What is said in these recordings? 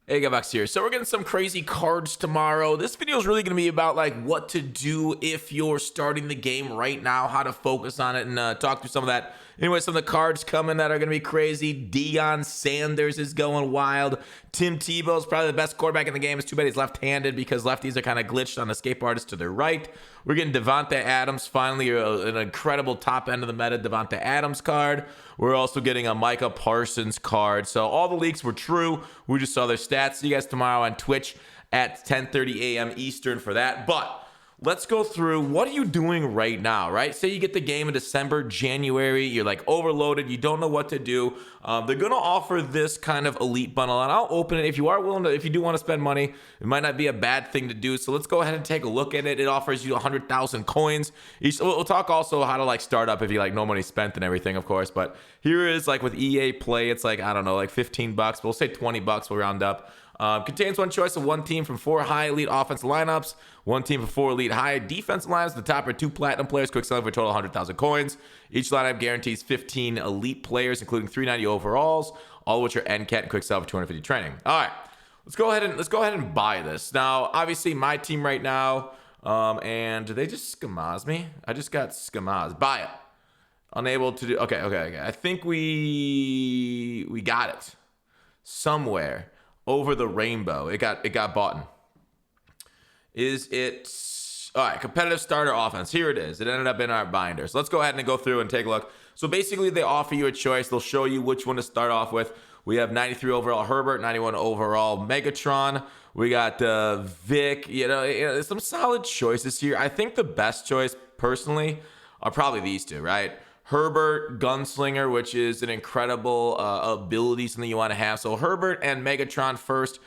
Hey, Gabax here. So we're getting some crazy cards tomorrow. This video is really going to be about like what to do if you're starting the game right now, how to focus on it, and talk through some of that. Anyway, some of the cards coming that are going to be crazy. Deion Sanders is going wild. Tim Tebow is probably the best quarterback in the game. It's too bad he's left-handed because lefties are kind of glitched on escape artists to their right. We're getting Devontae Adams, finally an incredible top end of the meta Devontae Adams card. We're also getting a Micah Parsons card. So all the leaks were true. We just saw their stats. See you guys tomorrow on Twitch at 10:30 a.m. Eastern for that. But let's go through what are you doing right now, right? Say you get the game in December, January, you're like overloaded, you don't know what to do. They're going to offer this kind of elite bundle, and I'll open it if you are willing to. If you do want to spend money, it might not be a bad thing to do. So let's go ahead and take a look at it. It offers you 100,000 coins. We'll talk also how to like start up if you like no money spent and everything, of course. But here is like with EA Play, it's like, I don't know, like 15 bucks. We'll say 20 bucks, we'll round up. Contains one choice of one team from 4 high elite offense lineups, one team from 4 elite high defense lineups. The top are 2 platinum players, quick selling for a total of 100,000 coins. Each lineup guarantees 15 elite players, including 390 overalls, all of which are NCAT and quick sell for 250 training. All right, let's go ahead and buy this. Now, obviously, my team right now, and did they just scamaz me? I just got scamaz. Buy it. Unable to do. Okay. I think we got it somewhere. Over the rainbow. It got bought. Is it all right? Competitive starter offense. Here it is. It ended up in our binder. So let's go ahead and go through and take a look. So basically, they offer you a choice. They'll show you which one to start off with. We have 93 overall Herbert, 91 overall Megatron. We got Vic. Some solid choices here. I think the best choice, personally, are probably these two, right? Herbert, Gunslinger, which is an incredible ability, something you want to have. So Herbert and Megatron first.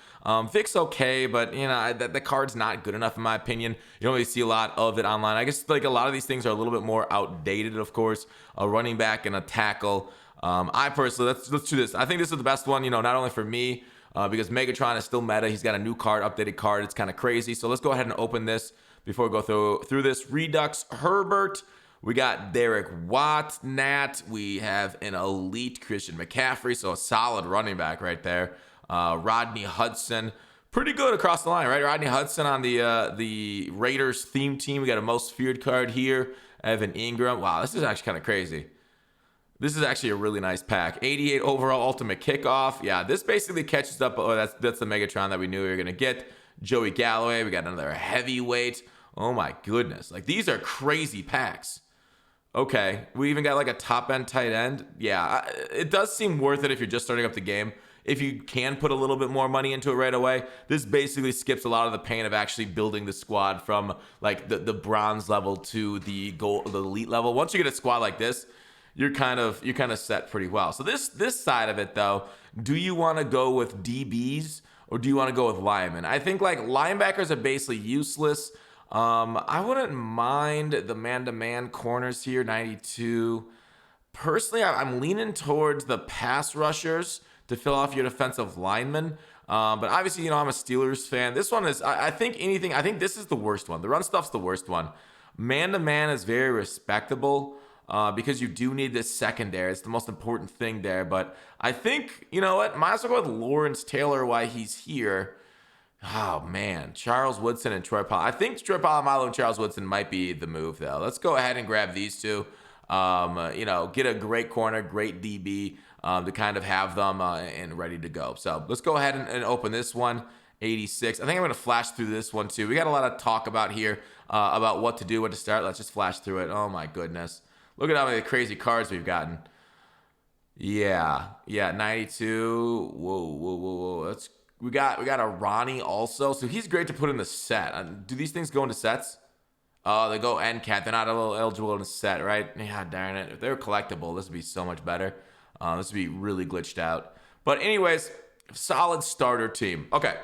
Vic's okay, but the card's not good enough in my opinion. You don't really see a lot of it online. I guess like a lot of these things are a little bit more outdated, of course. A running back and a tackle. I personally, let's do this. I think this is the best one, not only for me, because Megatron is still meta. He's got a new card, updated card. It's kind of crazy. So let's go ahead and open this before we go through this. Redux Herbert. We got Derek Watt, Nat. We have an elite Christian McCaffrey, so a solid running back right there. Rodney Hudson, pretty good across the line, right? Rodney Hudson on the Raiders theme team. We got a most feared card here. Evan Ingram. Wow, this is actually kind of crazy. This is actually a really nice pack. 88 overall ultimate kickoff. Yeah, this basically catches up. Oh, that's the Megatron that we knew we were gonna get. Joey Galloway. We got another heavyweight. Oh my goodness, like these are crazy packs. Okay, we even got like a top-end tight end. Yeah, it does seem worth it if you're just starting up the game. If you can put a little bit more money into it right away, this basically skips a lot of the pain of actually building the squad from like the bronze level to the elite level. Once you get a squad like this, you're kind of set pretty well. So this side of it though, do you want to go with DBs or do you want to go with linemen? I think like linebackers are basically useless. I wouldn't mind the man-to-man corners here, 92. Personally, I'm leaning towards the pass rushers to fill off your defensive linemen. But obviously, I'm a Steelers fan. This one is, I think this is the worst one. The run stuff's the worst one. Man-to-man is very respectable because you do need this secondary. It's the most important thing there. But I think, you know what? Might as well go with Lawrence Taylor while he's here. Oh, man. Charles Woodson and Troy Polamalu. I think Troy Polamalu and Charles Woodson might be the move, though. Let's go ahead and grab these two. Get a great corner, great DB to kind of have them and ready to go. So let's go ahead and open this one, 86. I think I'm going to flash through this one, too. We got a lot of talk about here about what to do, what to start. Let's just flash through it. Oh, my goodness. Look at how many crazy cards we've gotten. Yeah, 92. Whoa. We got a Ronnie also. So he's great to put in the set. Do these things go into sets? Oh, they go NCAT. They're not eligible in a set, right? Yeah, darn it. If they were collectible, this would be so much better. This would be really glitched out. But anyways, solid starter team. Okay.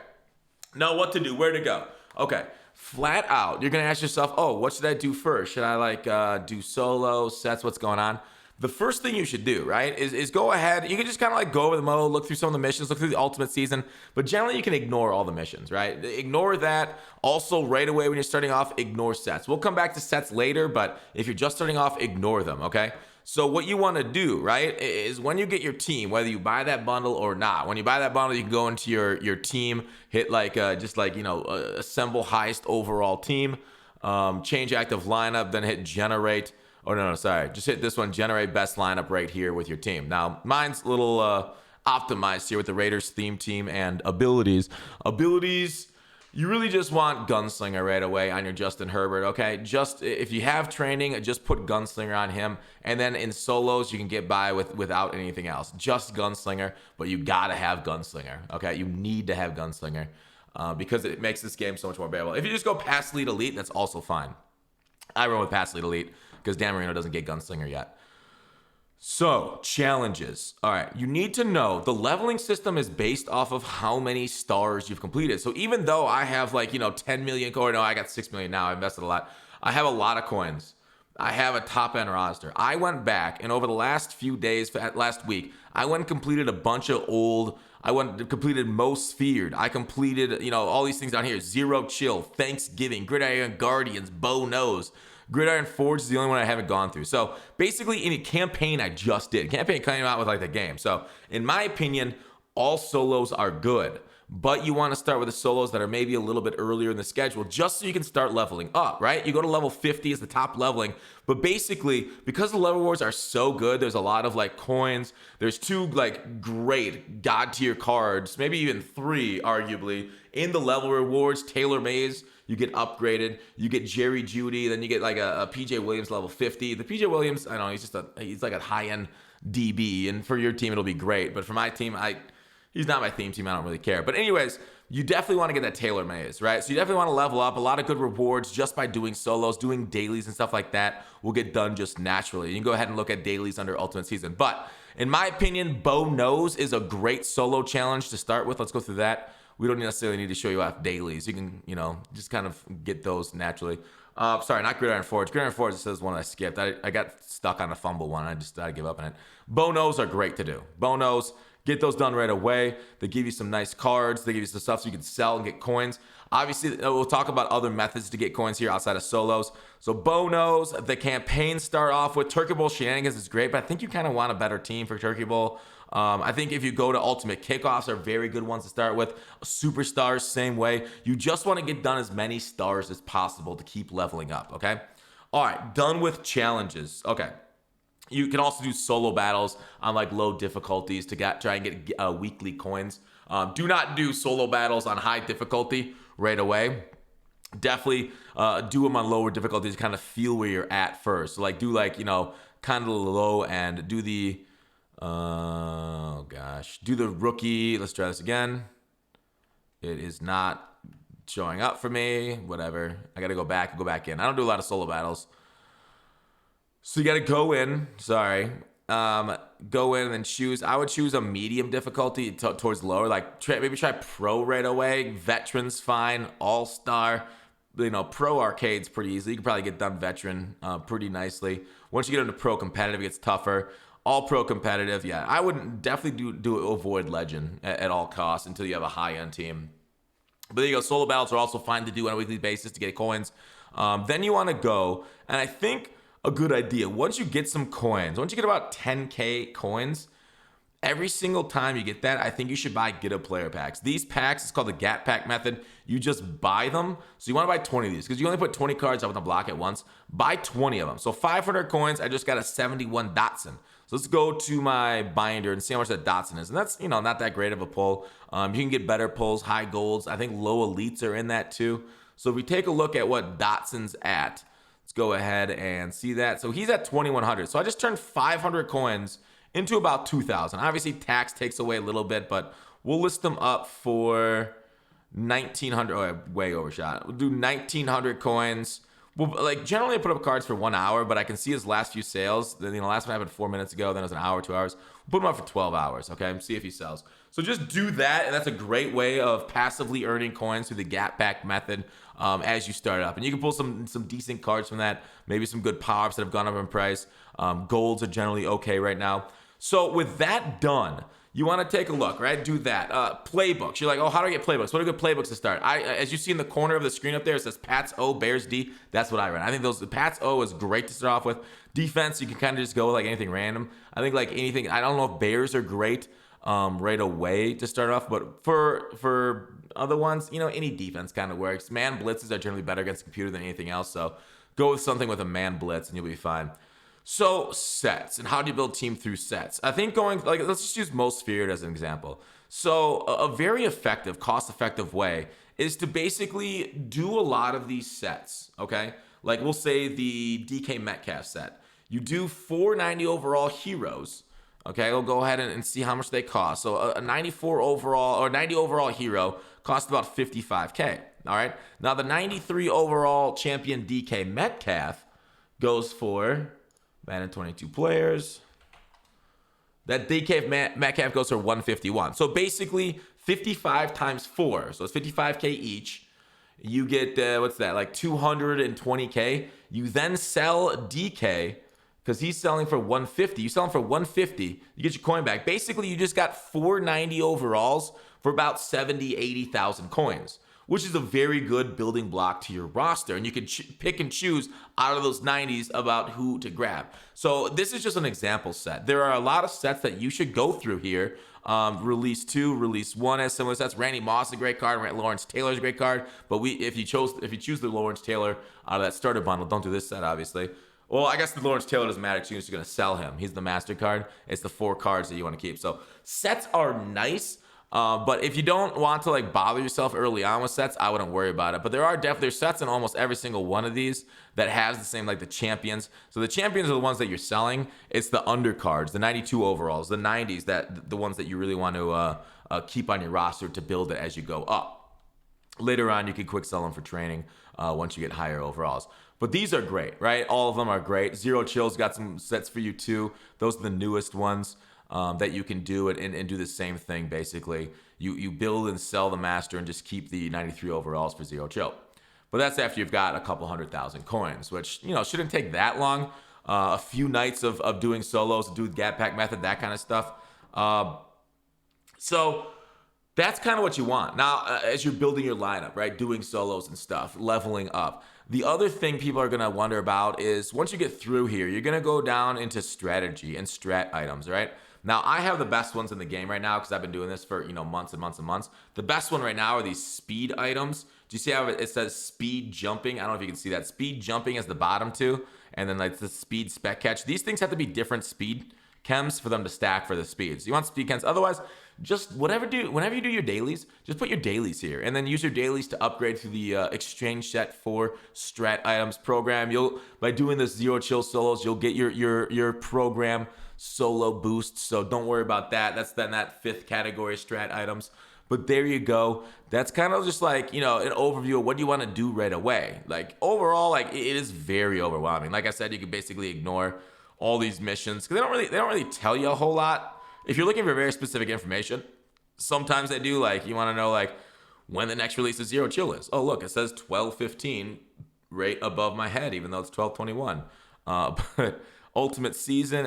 Now what to do? Where to go? Okay. Flat out, you're going to ask yourself, oh, what should I do first? Should I do solo, sets? What's going on? The first thing you should do, right, is go ahead. You can just kind of go over the mode, look through some of the missions, look through the ultimate season. But generally, you can ignore all the missions, right? Ignore that. Also, right away when you're starting off, ignore sets. We'll come back to sets later, but if you're just starting off, ignore them, okay? So what you want to do, right, is when you get your team, whether you buy that bundle or not, when you buy that bundle, you can go into your team, hit like just like, assemble highest overall team, change active lineup, then hit generate. Oh, no, sorry. Just hit this one, generate best lineup right here with your team. Now, mine's a little optimized here with the Raiders theme team and abilities. Abilities, you really just want Gunslinger right away on your Justin Herbert, okay? Just if you have training, just put Gunslinger on him. And then in solos, you can get by without anything else. Just Gunslinger, but you gotta have Gunslinger, okay? You need to have Gunslinger because it makes this game so much more bearable. If you just go pass lead elite, that's also fine. I run with pass lead elite because Dan Marino doesn't get Gunslinger yet. So, challenges. All right, you need to know the leveling system is based off of how many stars you've completed. So even though I have 10 million coins, no, I got 6 million now, I invested a lot. I have a lot of coins. I have a top end roster. I went back and over the last few days, last week, I went and completed a bunch of completed Most Feared. I completed, all these things down here. Zero Chill, Thanksgiving, Gridiron Guardians, Bow Nose. Gridiron Forge is the only one I haven't gone through. So basically, in a campaign I just did. Campaign came out with the game. So in my opinion, all solos are good. But you want to start with the solos that are maybe a little bit earlier in the schedule just so you can start leveling up, right? You go to level 50 as the top leveling. But basically, because the level wars are so good, there's a lot of coins. There's 2 great god tier cards, maybe even 3 arguably, in the level rewards. Taylor Mays, you get upgraded. You get Jerry Jeudy, then you get a PJ Williams level 50. The PJ Williams, I don't know, he's like a high-end DB, and for your team it'll be great. But for my team, he's not my theme team. I don't really care. But anyways, you definitely want to get that Taylor Mays, right? So you definitely want to level up. A lot of good rewards just by doing solos, doing dailies and stuff like that will get done just naturally. You can go ahead and look at dailies under Ultimate Season. But in my opinion, Bow Nose is a great solo challenge to start with. Let's go through that. We don't necessarily need to show you off dailies. You can, just kind of get those naturally. Sorry, not Gridiron Forge. Gridiron Forge says one I skipped. I got stuck on a fumble one. I give up on it. Bow Nose are great to do. Bow Nose, get those done right away. They give you some nice cards. They give you some stuff so you can sell and get coins. Obviously, we'll talk about other methods to get coins here outside of solos. So Bow Nose, the campaigns start off with Turkey Bowl Shenanigans is great, but I think you kind of want a better team for Turkey Bowl. I think if you go to Ultimate Kickoffs are very good ones to start with. Superstars, same way. You just want to get done as many stars as possible to keep leveling up, okay? All right, done with challenges. Okay. You can also do solo battles on low difficulties to try and get weekly coins. Do not do solo battles on high difficulty right away. Definitely do them on lower difficulties to kind of feel where you're at first. So do kind of low end. Do the do the rookie. Let's try this again. It is not showing up for me. Whatever. I got to go back in. I don't do a lot of solo battles. So you got to go in. Sorry. Go in and then choose. I would choose a medium difficulty towards lower. Maybe try pro right away. Veterans fine. All-star. Pro arcade's pretty easy. You can probably get done veteran pretty nicely. Once you get into pro competitive, it gets tougher. All pro competitive, yeah. I wouldn't definitely avoid legend at all costs until you have a high-end team. But there you go. Solo battles are also fine to do on a weekly basis to get coins. Then you want to go, and I think a good idea, once you get some coins, once you get about 10K coins, every single time you get that, I think you should buy Get a Player packs. These packs, it's called the Gat Pack method. You just buy them. So you want to buy 20 of these because you only put 20 cards up on the block at once. Buy 20 of them. So 500 coins, I just got a 71 Dotson. So let's go to my binder and see how much that Dotson is. And that's, not that great of a pull. You can get better pulls, high golds. I think low elites are in that too. So if we take a look at what Dotson's at, let's go ahead and see that. So he's at 2,100. So I just turned 500 coins into about 2,000. Obviously, tax takes away a little bit, but we'll list them up for 1,900. Oh, I way overshot. We'll do 1,900 coins. Well, generally I put up cards for 1 hour, but I can see his last few sales. Then, last one happened 4 minutes ago. Then it was an hour, 2 hours. We'll put him up for 12 hours, okay? And see if he sells. So just do that, and that's a great way of passively earning coins through the Gat Pack method as you start up. And you can pull some decent cards from that, maybe some good power-ups that have gone up in price. Golds are generally okay right now. So with that done, you want to take a look, right? Do that. Playbooks. You're like, oh, how do I get playbooks? What are good playbooks to start? As you see in the corner of the screen up there, it says Pats O, Bears D. That's what I run. I think the Pats O is great to start off with. Defense, you can kind of just go with like anything random. I think like anything. I don't know if Bears are great right away to start off, but for other ones, any defense kind of works. Man blitzes are generally better against the computer than anything else, so go with something with a man blitz and you'll be fine. So sets, and how do you build team through sets? I think let's just use most feared as an example. So a very effective, cost-effective way is to basically do a lot of these sets, okay? Like we'll say the DK Metcalf set. You do 490 overall heroes, okay? We'll go ahead and see how much they cost. So a 94 overall or 90 overall hero costs about 55K, all right? Now the 93 overall champion DK Metcalf goes for Madden 22 players. That DK Metcalf goes for 151. So basically 55 times 4. So it's 55K each. You get, what's that, like 220K. You then sell DK because he's selling for 150. You sell him for 150. You get your coin back. Basically, you just got 490 overalls for about 70, 80,000 coins, which is a very good building block to your roster. And you can pick and choose out of those 90s about who to grab. So this is just an example set. There are a lot of sets that you should go through here. Release 2, Release 1 has similar sets. Randy Moss is a great card. Lawrence Taylor is a great card. But if you choose the Lawrence Taylor out of that starter bundle, don't do this set, obviously. Well, I guess the Lawrence Taylor doesn't matter because you're just going to sell him. He's the master card. It's the 4 cards that you want to keep. So sets are nice. But if you don't want to bother yourself early on with sets, I wouldn't worry about it. But there's sets in almost every single one of these that has the same, like the champions. So the champions are the ones that you're selling. It's the undercards, the 92 overalls, the 90s, the ones that you really want to keep on your roster to build it as you go up. Later on, you can quick sell them for training once you get higher overalls. But these are great, right? All of them are great. Zero Chill's got some sets for you too. Those are the newest ones. That you can do it and do the same thing basically. You build and sell the master and just keep the 93 overalls for Zero Chill. But that's after you've got a couple 100,000 coins, which shouldn't take that long. A few nights of doing solos, do the gap pack method, that kind of stuff. So that's kind of what you want. Now, as you're building your lineup, right, doing solos and stuff, leveling up. The other thing people are going to wonder about is once you get through here, you're going to go down into strategy and strat items, right? Now, I have the best ones in the game right now because I've been doing this for, months and months and months. The best one right now are these speed items. Do you see how it says speed jumping? I don't know if you can see that. Speed jumping is the bottom two, and then the speed spec catch. These things have to be different speed chems for them to stack for the speeds. You want speed chems. Otherwise, just whenever you do your dailies, just put your dailies here and then use your dailies to upgrade through the exchange set for strat items program. By doing this Zero Chill solos, you'll get your program solo boost. So don't worry about that. That's then that 5th category strat items. But there you go. That's kind of just an overview of what you want to do right away. Overall, it is very overwhelming. Like I said, you can basically ignore all these missions because they don't really tell you a whole lot. If you're looking for very specific information, sometimes they do. You want to know when the next release of Zero Chill is. Oh, look, it says 12:15 right above my head, even though it's 12:21. But Ultimate Season,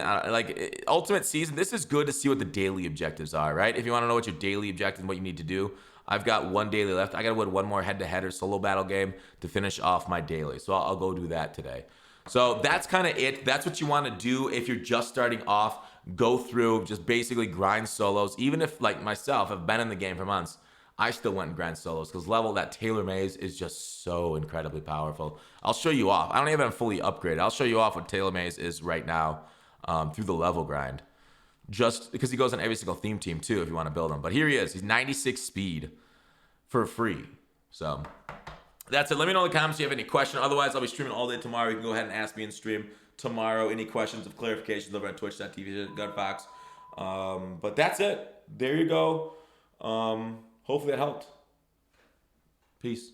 Ultimate Season, this is good to see what the daily objectives are, right? If you want to know what your daily objective and what you need to do, I've got 1 daily left. I got to win 1 more head-to-head or solo battle game to finish off my daily. So I'll go do that today. So that's kind of it. That's what you want to do if you're just starting off. Go through, just basically grind solos. Even if, myself, I've been in the game for months, I still went and grind solos because that Taylor Mays is just so incredibly powerful. I'll show you off. I don't even have fully upgraded. I'll show you off what Taylor Mays is right now through the level grind. Just because he goes on every single theme team too if you want to build him. But here he is. He's 96 speed for free. So that's it. Let me know in the comments if you have any question. Otherwise, I'll be streaming all day tomorrow. You can go ahead and ask me in stream tomorrow. Any questions of clarifications over at twitch.tv/GunFox. But that's it. There you go. Hopefully that helped. Peace.